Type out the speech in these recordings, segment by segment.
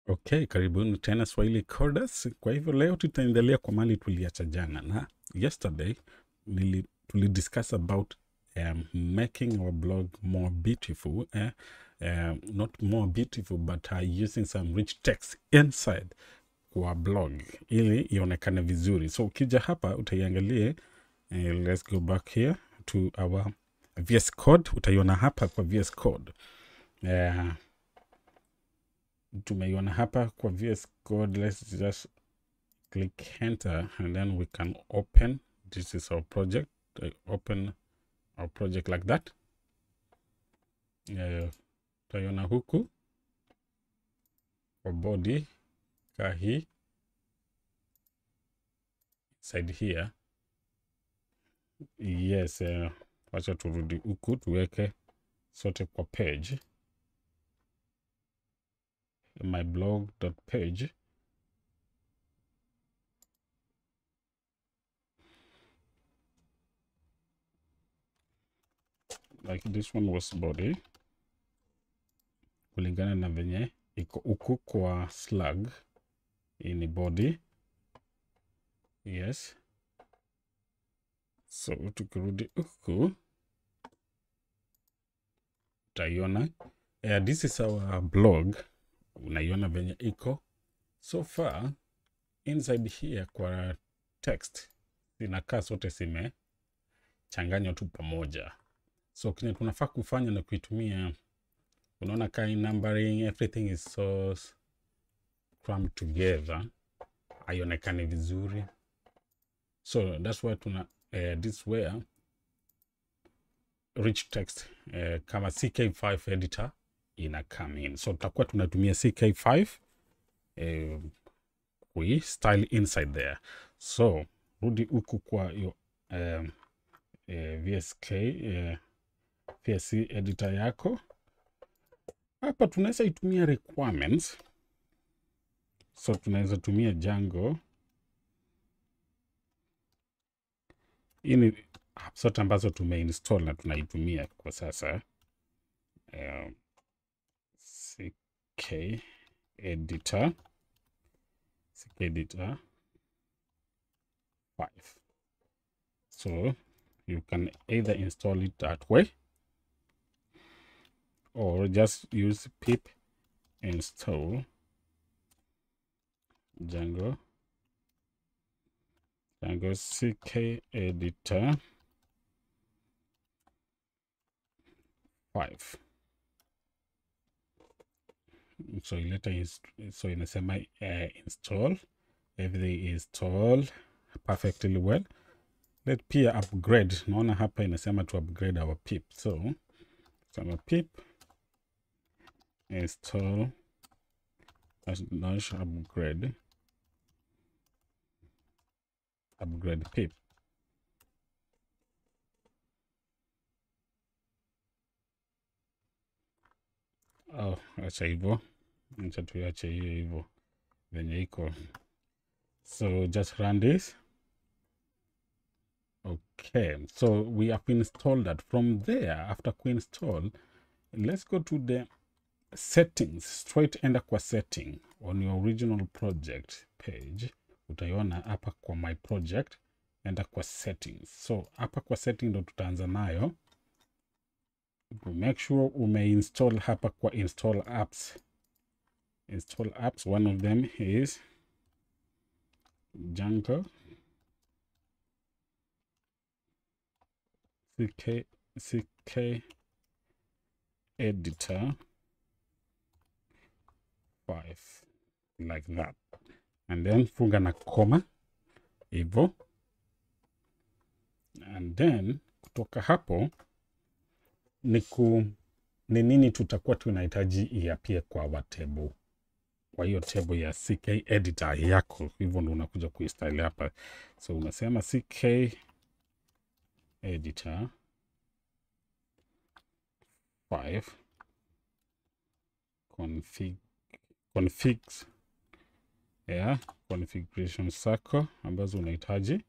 Okay, karibuni tena Swahili Coders. Kwa hivyo leo tutaendelea kwa mali tuliacha jana, na yesterday tulidiscuss about making our blog more beautiful, not more beautiful but using some rich text inside kwa blog ili ionekane vizuri. So ukija hapa utaiangalie, let's go back here to our VS Code. Utaiona hapa kwa VS Code. Tumeiona hapa kwa VS Code. Let's just click enter and then we can open. This is our project. Open our project like that. Tutaiona huku kwa body kahi side here. Yes, wacha turudi huku tuweke sote kwa page, my blog.page. Like this one was body, kulingana na venye iko huku kwa slug. Hii ni body. Yes, so tukirudi huku utaiona this is our blog. Unaiona venye iko so far. Inside here kwa text zinakaa zote zimechanganywa tu pamoja. So kile tunafaa kufanya na kuitumia, unaona kind numbering, everything is so crammed together, haionekani vizuri. So that's why this where rich text kama CK5 editor ina come in. So tutakuwa tunatumia CK5 we style inside there. So rudi huku kwa hiyo VSC editor yako. Hapa tunaweza itumia requirements. So tunaweza tumia Django. Hii ni zote ambazo tumeinstall na tunaitumia kwa sasa. CK editor 5. So you can either install it that way or just use pip install Django CK editor 5. So so inasema install, everything is installed perfectly well. Let pia upgrade. Naona hapa inasema to upgrade our pip. So some pip install dash upgrade pip. Oh, acha hivyo. Acha tuache hivyo venye iko. So just run this. Okay, so we have installed that. From there, after we install, let's go to the settings. Straight enda kwa setting on your original project page. Utaiona hapa kwa my project, enda kwa settings. So hapa kwa setting ndo tutaanza nayo. Make sure umeinstall hapa kwa install apps. Install apps, one of them is Django CK editor 5, like that, and then funga na koma hivyo, and then kutoka hapo ni nini tutakuwa tunahitaji iapie kwa our table, kwa hiyo table ya CK editor yako. Hivyo ndo unakuja kuistyle hapa. So unasema CK editor 5 configs, configuration circle ambazo unahitaji,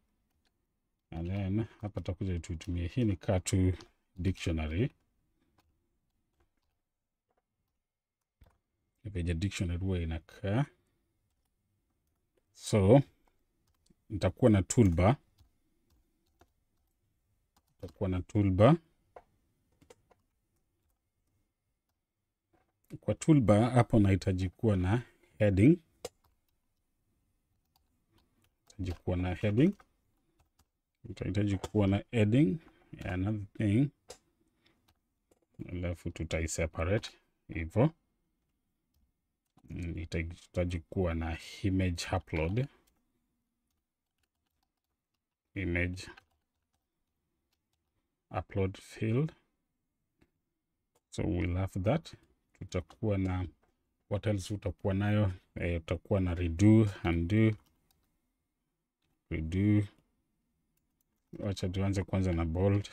and then hapa tutakuja tuitumie hii ni katu dictionary. venye dictionary huwa inakaa. So nitakuwa na toolbar. Kwa toolbar hapo nahitaji kuwa na heading. Nitahitaji kuwa na heading. Another thing, alafu tutaiseparate hivyo. Nitahitaji kuwa na image upload field. So we'll have that. Tutakuwa na what else utakuwa nayo? Utakuwa na redo, undo, redo. Wacha tuanze kwanza na bold,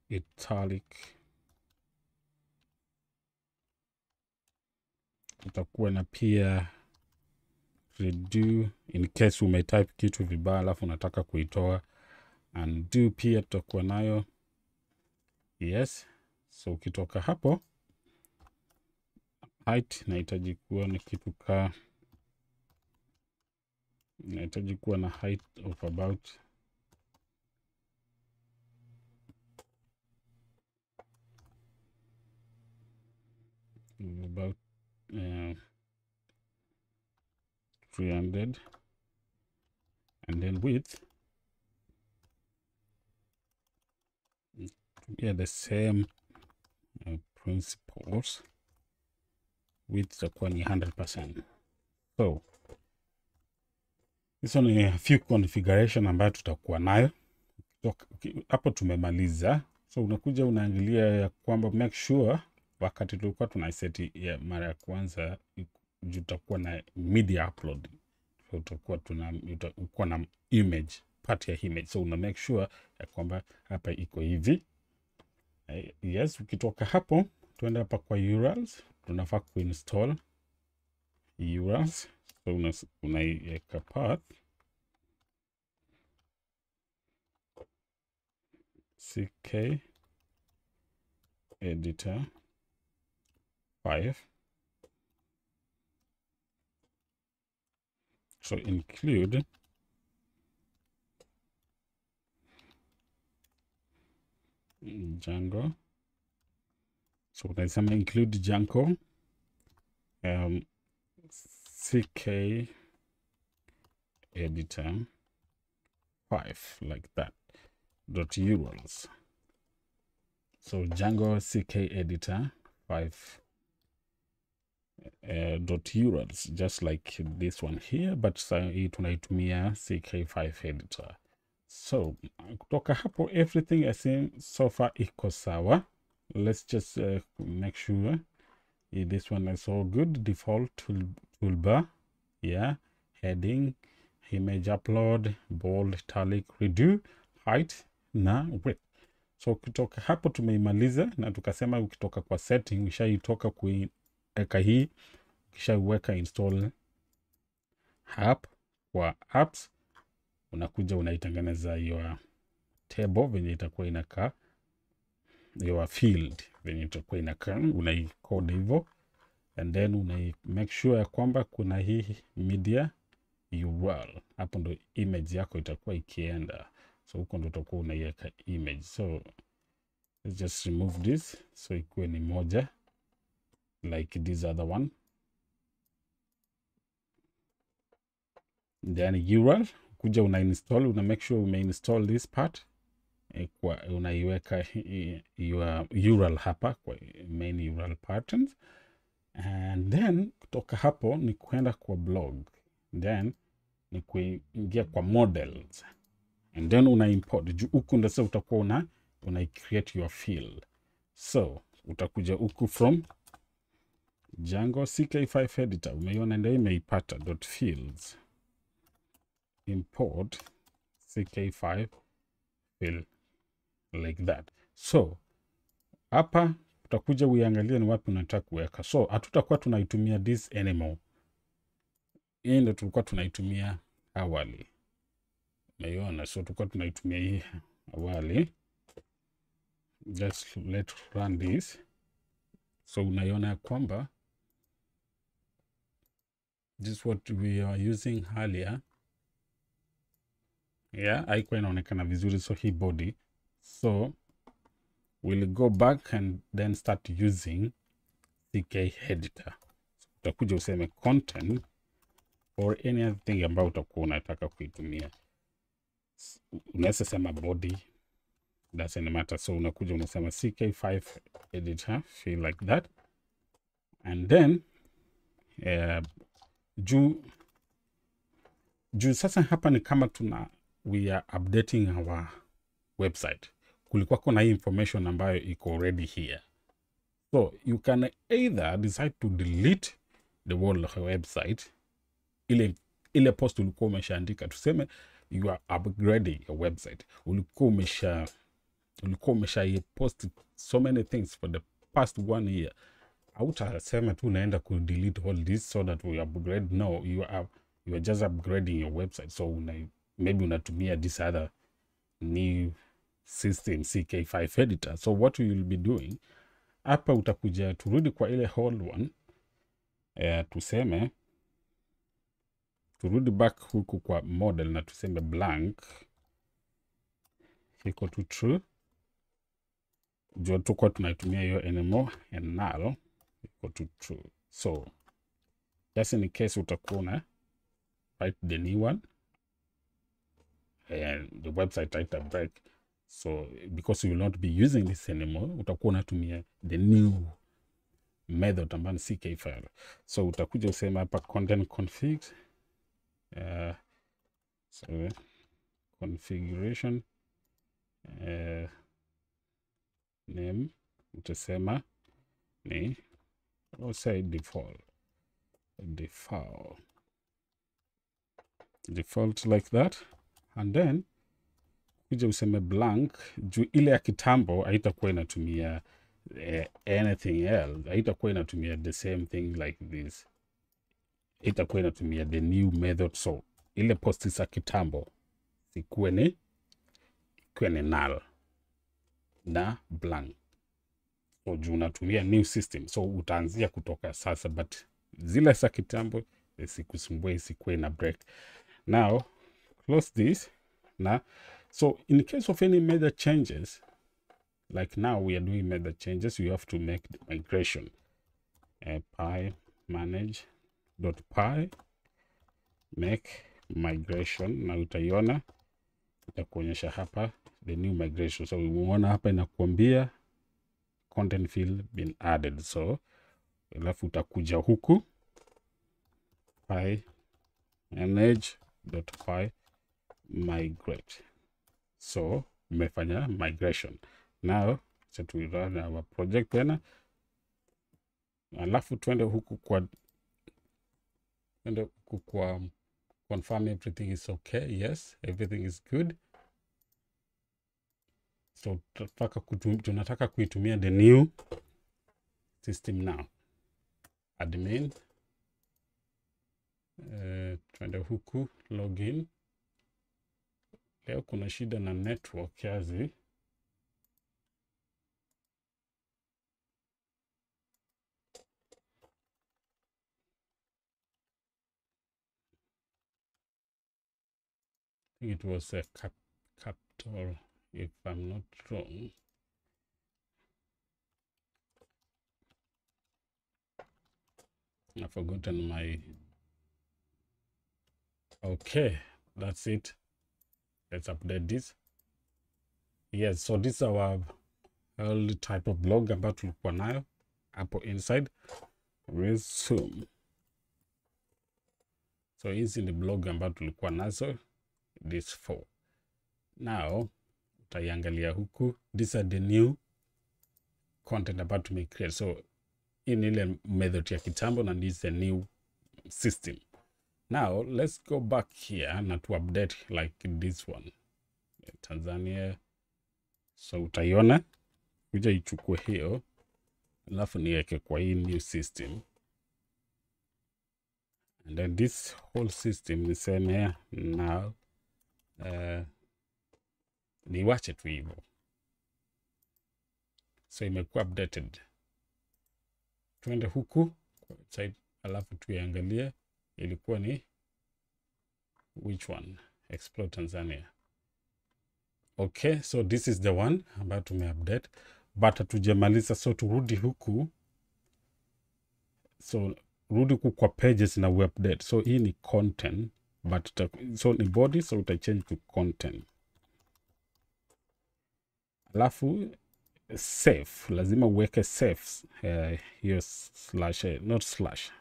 italic. Utakuwa na pia redo in case umetype kitu vibaya alafu unataka kuitoa. Undo pia tutakuwa nayo. Yes. So ukitoka hapo, height nahitaji kuwa na kitu nahitaji kuwa na height of about 300, and then width, the same principles. Width itakuwa ni 100%. So hizo ni a few configuration ambayo tutakuwa nayo. Hapo tumemaliza. So unakuja unaangalia ya kwamba make sure wakati tulikuwa tunaiseti ya mara ya kwanza tutakuwa na media upload. So utakuwa na image, part ya image. So una make sure ya kwamba hapa iko hivi. Yes, ukitoka hapo tuende hapa kwa URLs. Tunafaa kuinstall URLs. So unaiweka path CK editor 5. So include Django. So unasema include Django CK editor 5 like that .urls. So Django CK editor 5 .urls, just like this one here, but tunaitumia CK5 editor. So kutoka hapo everything I think so far iko sawa. Let's just make sure this one is all good. Default toolbar, yeah, heading, image upload, bold, italic, redo, height na width. So kutoka hapo tumeimaliza, na tukasema ukitoka kwa setting ushaitoka kuweka hii, ukishaweka install app kwa apps, unakuja unaitengeneza your table venye itakuwa inakaa, your field venye itakuwa inakaa, unaicode hivyo, and then make sure ya kwamba kuna hii media URL. Hapo ndo image yako itakuwa ikienda. So huko ndo utakuwa unaiweka image. So let's just remove this so ikuwe ni moja like this other one. Then URL kuja unainstall, make sure umeinstall this part, kwa unaiweka your URL hapa kwa main URL patterns, and then kutoka hapo ni kuenda kwa blog, then ni kuingia kwa models, and then una import huku, ndio sasa utakuwa una create your field. So utakuja huku from Django CK5 editor, umeiona ndio imeipata .fields, import CK5 field like that. So hapa utakuja uiangalia ni wapi unataka kuweka. So hatutakuwa tunaitumia this anymore. Hii ndio tulikuwa tunaitumia awali. Umeona? So tulikuwa tunaitumia hii awali. just let's run this. So unaiona kwamba this is what we are using earlier. Yeah, haikuwa inaonekana vizuri, so hii body. So we'll go back and then start using CK editor. So, utakuja useme content or any other thing ambayo utakuwa unataka kuitumia. Unaweza sema body, doesn't matter. So unakuja unasema CK5 editor, feel like that. And then juu sasa hapa ni kama we are updating our website. Kulikuwa kuna hii information ambayo iko already here. So you can either decide to delete the whole website, ile post ulikuwa umeshaandika. Tuseme you are upgrading your website. Ulikuwa umesha post so many things for the past 1 year. Hautasema tu unaenda ku delete all this so that we upgrade. No, you are just upgrading your website. So maybe unatumia this other new system CK5 editor. So what we will be doing, hapa utakuja turudi kwa ile old one, tuseme turudi back huku kwa model na tuseme blank equal to true. Jua tuko tunaitumia hiyo anymore, and null equal to true. So just in case utakuwa na write the new one and the website title break. So because you will not be using this anymore, utakuwa unatumia the new method ambayo ni CK file. So utakuja usema hapa content config, so configuration, name utasema ni, or say default like that. And then kuja useme blank, juu ile ya kitambo haitakuwa inatumia anything else. Haitakuwa inatumia the same thing like this. Haitakuwa inatumia the new method. So ile posti za kitambo ikuwe ni null na blank. So juu unatumia new system, so utaanzia kutoka sasa, but zile za kitambo isikusumbue, isikuwe na break. Now close this. Now, so in case of any major changes, like now we are doing major changes, you have to make the migration. Py manage.py make migration. Na utaiona itakuonyesha hapa the new migration. So umeona hapa inakuambia content field been added. So alafu utakuja huku py manage.py migrate. So umefanya migration. Now so to run our project tena, alafu twende huku kwa confirm everything is okay. Yes, everything is good. So tunataka kuitumia the new system now. Admin, twende huku login. Leo kuna shida na network kiasi. I think it was a capital, if I'm not wrong. I've forgotten my... Okay, that's it. Let's update this. Yes, so this is our old type of blog ambayo tulikuwa nayo hapo inside. Resume. So hizi ni blog ambayo tulikuwa nazo, this 4. Now utaiangalia huku, these are the new content about to make create. So in ile method ya kitambo, na this is the new system. Now let's go back here na to update like this one, Tanzania. So utaiona kuja ichukue hiyo, alafu niweke kwa hii new system, and then this whole system niseme now niwache tu hivyo. So imekuwa updated. Tuende huku kwa website alafu tuiangalie ilikuwa ni which one? Explore Tanzania. Okay, so this is the one ambayo tumeupdate, but hatujamaliza, so turudi huku. So rudi huku kwa pages na update. So hii ni content, but so ni body, so utachange to content. Alafu safe, lazima uweke safe hiyo slash, not slash,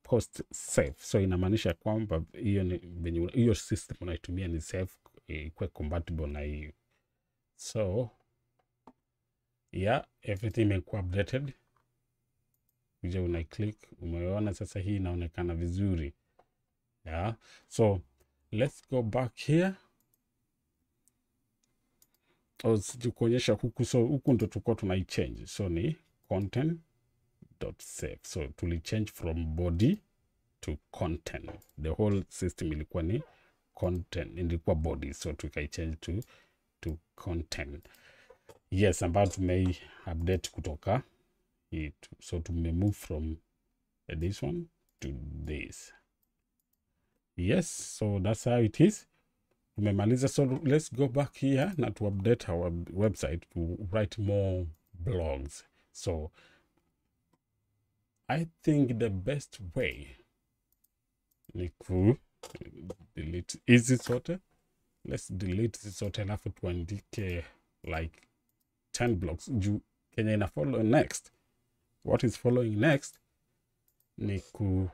post safe. So inamaanisha kwamba hiyo ni venye hiyo system unaitumia ni safe, ikuwe compatible na hiyo. So yeah, everything imekuwa updated. Kuja una click, umeona sasa hii inaonekana vizuri. Yeah, so let's go back here. Kuonyesha huku, so huku ndo tulikuwa tunaichange, so ni content.save. So tulichange from body to content. The whole system ilikuwa ni content, ilikuwa body, so tukaichange to content. Yes, ambayo tumei update kutoka hii. So tumemove from this one to this. Yes, so that's how it is. Tumemaliza, so let's go back here na to update our website to write more blogs. So I think the best way ni ku delete hizi zote. Let's delete hizi zote alafu tuandike like 10 blogs juu kenye ina follow next. What is following next ni ku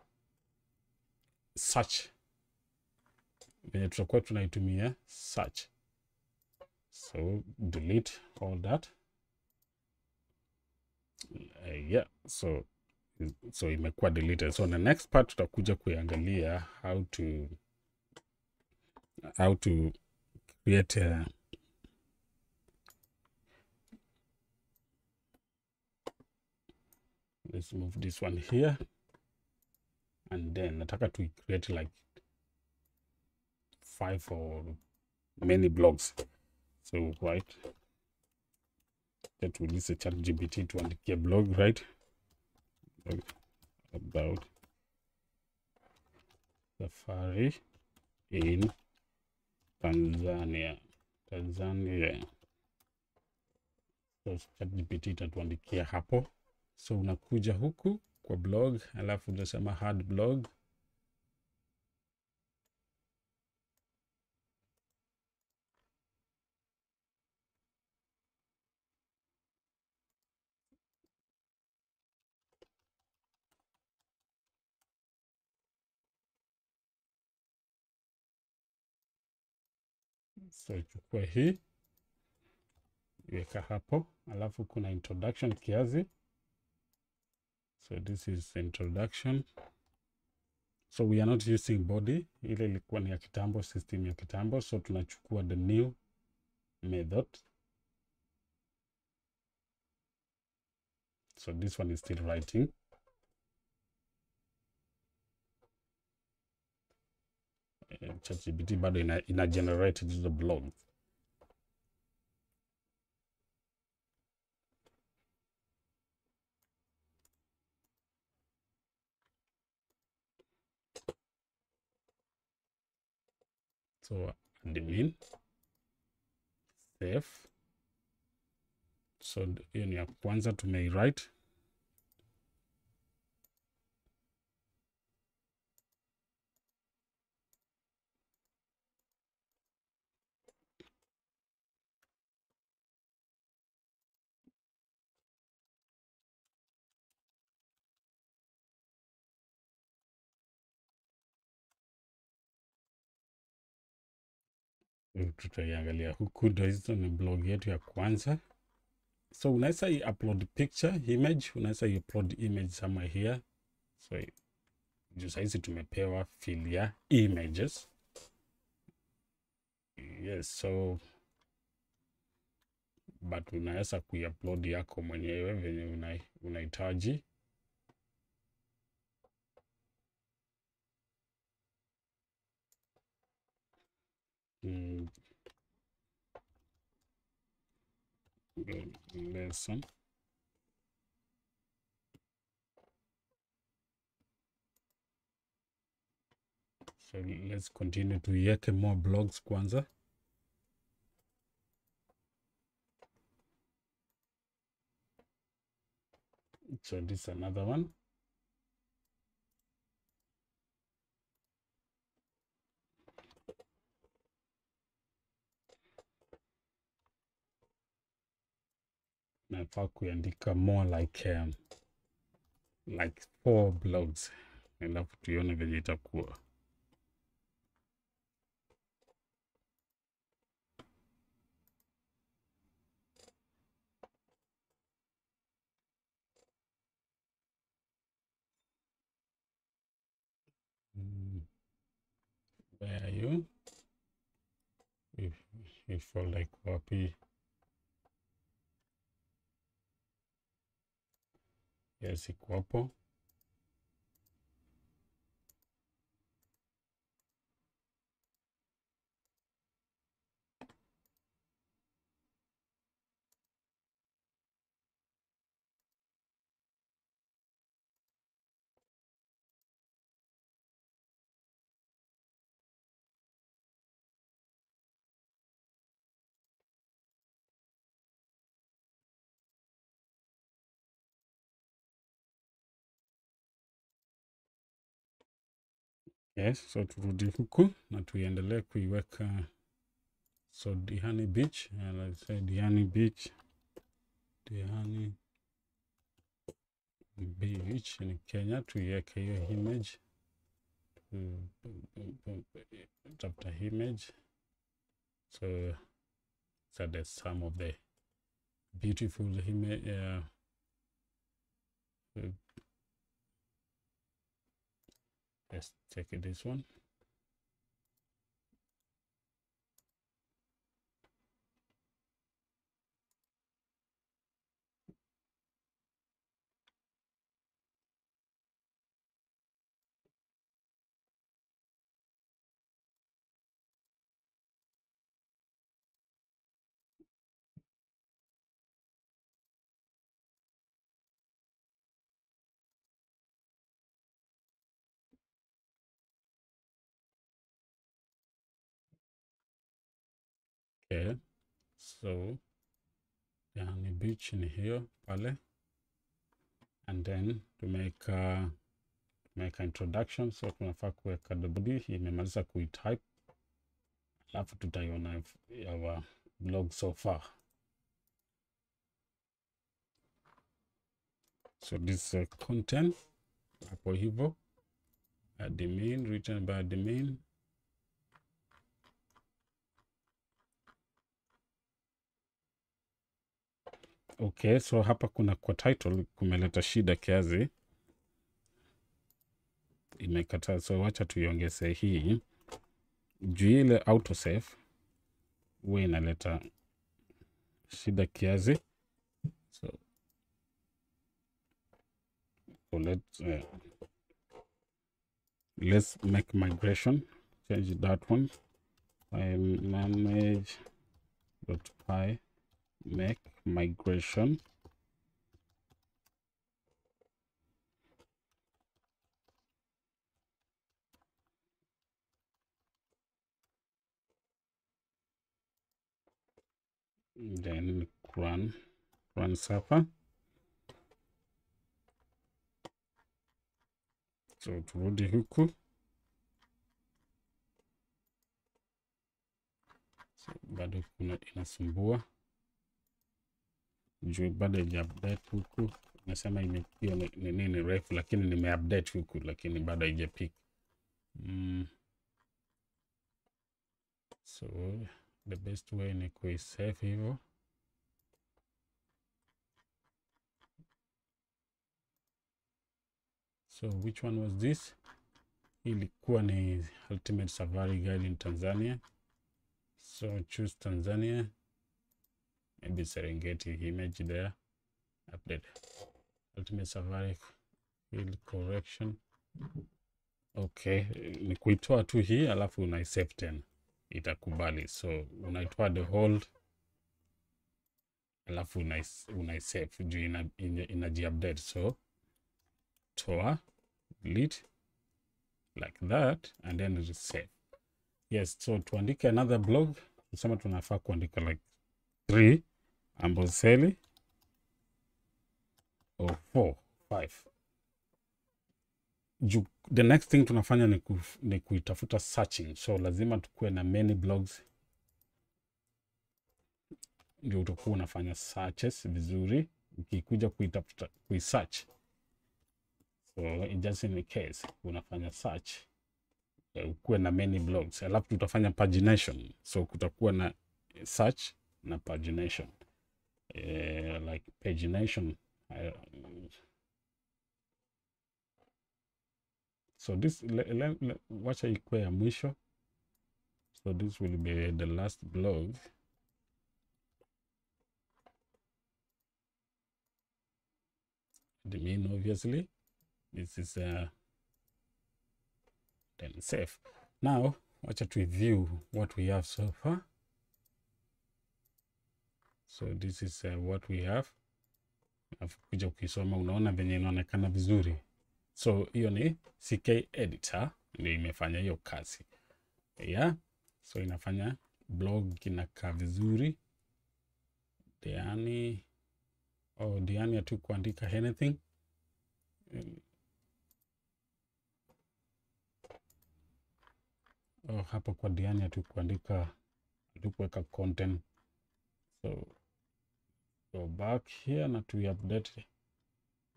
search, venye tutakuwa tunaitumia search. So delete all that. Yeah, so imekuwa deleted. So the next part tutakuja kuangalia how to create let's move this one here, and then nataka to create like 5 or many blogs. So right, that will use a ChatGPT to andikia blog, right? About safari in Tanzania. So ChatGPT itatuandikia hapo. So unakuja huku kwa blog, alafu unasema add blog. So chukua hii, weka hapo, alafu kuna introduction kiasi. So this is introduction. So we are not using body, ile ilikuwa ni ya kitambo, system ya kitambo. So tunachukua the new method. So this one is still writing. ChatGPT bado ina generate the blog. So admin save. So hiyo ni ya kwanza tumeiwrite. Tutaiangalia huku, ndo hizo ni blog yetu ya kwanza. So unaweza upload picture, image, unaweza upload image somewhere here. So juu saizi tumepewa field ya images. Yes, so but unaweza kuiupload yako mwenyewe venye unahitaji. lesson. So let's continue to yeke more blogs kwanza. So this is another one. Nafaa kuandika more like 4 blogs, alafu tuione venye itakuwa. Where are you? If for like wapi? Yes, iko hapo. Yes, so turudi huku na tuendelee kuiweka. So Diani Beach, and let's say Diani Beach in Kenya, tuiweke hiyo image. Chapter image. So that's some of the beautiful image. Let's take this one. Okay, so Diani Beach in here, pale. And then to make introduction, so tunafaa kuweka the body, imemaliza kuitype, alafu tutaiona our blog so far. So this content hapo hivyo, admin, written by admin. Okay, so hapa kuna kwa title kumeleta shida kiasi, imekataa. So wacha tuiongeze hii juu ile autosave huwa inaleta shida kiasi. So let's make migration, change that one. Manage.py make migration. Then run server. So turudi huku. So bado kuna inasumbua juu bado haija-update huku. Nasema hiyo ni nini refu, lakini nime-update huku, lakini bado haija-pick. So the best way ni kuisave hivyo. So which one was this? Ilikuwa ni Ultimate Safari Guide in Tanzania. So choose Tanzania. Maybe Serengeti image there. Update. Ultimate Safari field correction. Okay, ni kuitoa tu hii alafu unaisave tena, itakubali. So unaitoa the whole alafu unaisave juu inajiupdate. So toa delete like that and then it is save. Yes, so tuandike another blog. Tusema tunafaa kuandika like 3 Amboseli or 4, 5. The next thing tunafanya ni kuitafuta searching. So lazima tukue na many blogs, ndio utakuwa unafanya searches vizuri ukikuja kuitafuta kuisearch. So just in case unafanya search ukuwe na many blogs, alafu tutafanya pagination. So kutakuwa na search na pagination, like pagination. So this wacha ikuwe ya mwisho. So this will be the last blog. The main, obviously. This is then save. Now watch to review what we have so far. So this is what we have. Kuja ukisoma unaona venye inaonekana vizuri. So hiyo ni CK editor ndio imefanya hiyo kazi. Yeah. So inafanya blog inakaa vizuri. Diani hatu kuandika anything. Hapo kwa Diani hatu kuweka content. So go back here na to update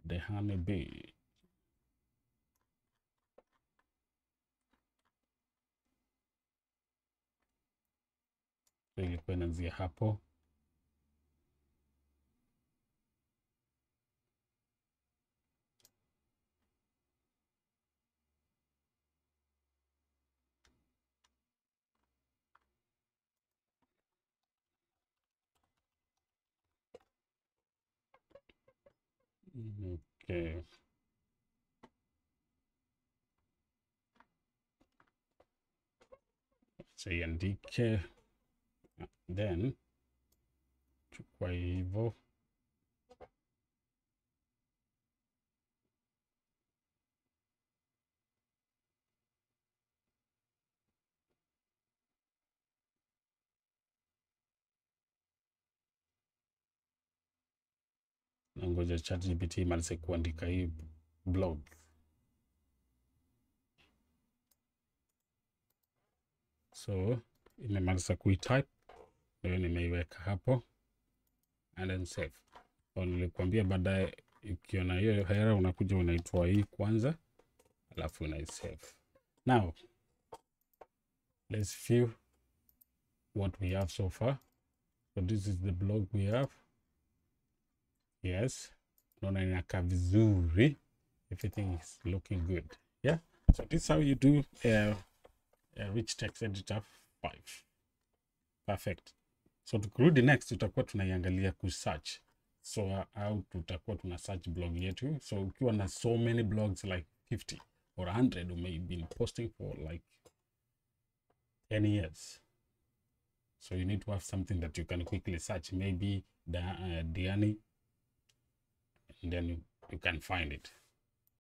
the honeybee. So ilikuwa inaanzia hapo. Okay. So iandike, then chukua hivyo. Nangoja ChatGPT imalize kuandika hii blog. So imemaliza kuitype, ndio nimeiweka hapo and then save. So nilikwambia baadaye ukiona hiyo error unakuja unaitoa hii kwanza alafu unaisave. Now let's view what we have so far. So this is the blog we have. Yes, naona inakaa vizuri. Everything is looking good. Yeah, so this is how you do Rich Text Editor 5. Perfect. So tukirudi next tutakuwa tunaiangalia kusearch. So how tutakuwa tuna search blog yetu. So ukiwa na so many blogs like 50 or 100 you may been posting for like 10 years. So you need to have something that you can quickly search, maybe Diani, and then you can find it.